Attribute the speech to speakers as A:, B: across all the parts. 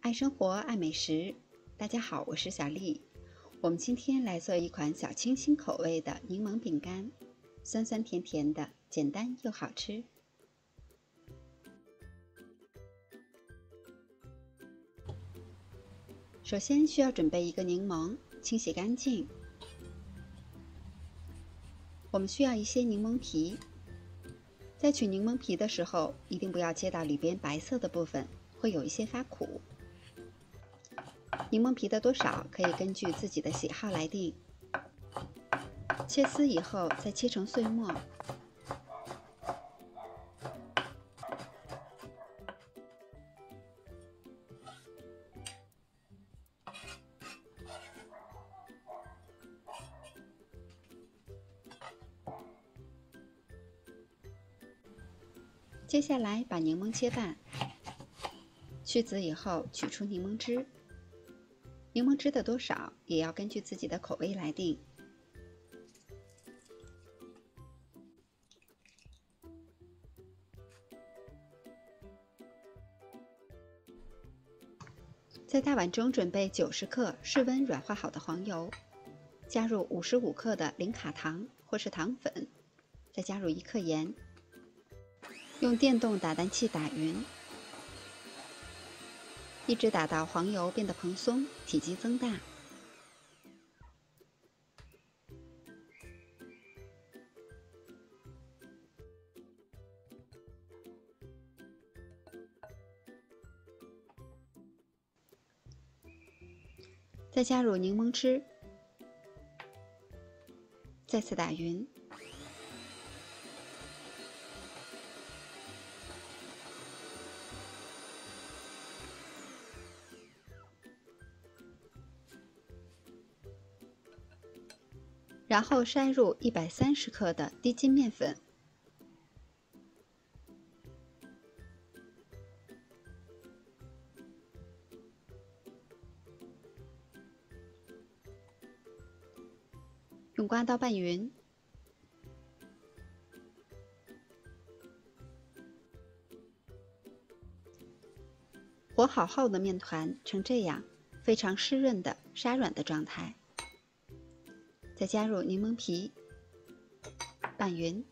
A: 爱生活，爱美食。大家好，我是小丽。我们今天来做一款小清新口味的柠檬饼干，酸酸甜甜的，简单又好吃。首先需要准备一个柠檬，清洗干净。我们需要一些柠檬皮，在取柠檬皮的时候，一定不要切到里边白色的部分，会有一些发苦。柠檬皮的多少可以根据自己的喜好来定。切丝以后再切成碎末。接下来把柠檬切半，去籽以后取出柠檬汁。柠檬汁的多少也要根据自己的口味来定。在大碗中准备90克室温软化好的黄油，加入55克的零卡糖或是糖粉，再加入1克盐，用电动打蛋器打匀，一直打到黄油变得蓬松，体积增大。再加入柠檬汁，再次打匀。然后筛入130克的低筋面粉，用刮刀拌匀。和好后的面团呈这样，非常湿润的沙软的状态。再加入柠檬皮，拌匀。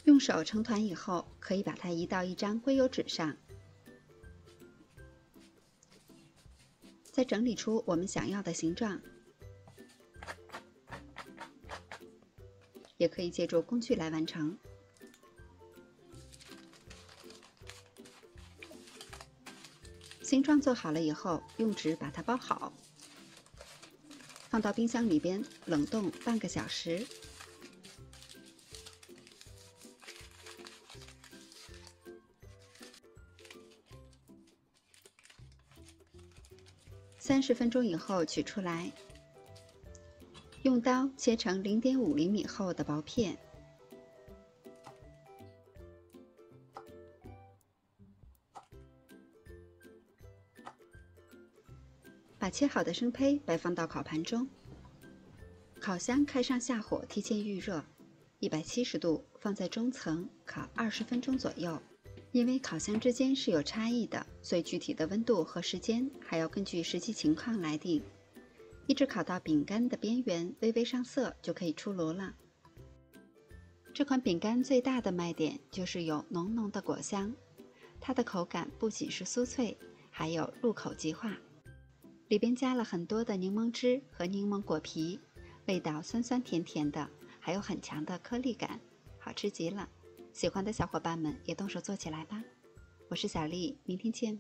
A: 用手成团以后，可以把它移到一张硅油纸上，再整理出我们想要的形状。也可以借助工具来完成。形状做好了以后，用纸把它包好，放到冰箱里边冷冻半个小时。30分钟以后取出来，用刀切成0.5厘米厚的薄片，把切好的生胚摆放到烤盘中，烤箱开上下火，提前预热，170度放在中层烤20分钟左右。因为烤箱之间是有差异的，所以具体的温度和时间还要根据实际情况来定。一直烤到饼干的边缘微微上色就可以出炉了。这款饼干最大的卖点就是有浓浓的果香，它的口感不仅是酥脆，还有入口即化。里边加了很多的柠檬汁和柠檬果皮，味道酸酸甜甜的，还有很强的颗粒感，好吃极了。喜欢的小伙伴们也动手做起来吧。我是小丽，明天见。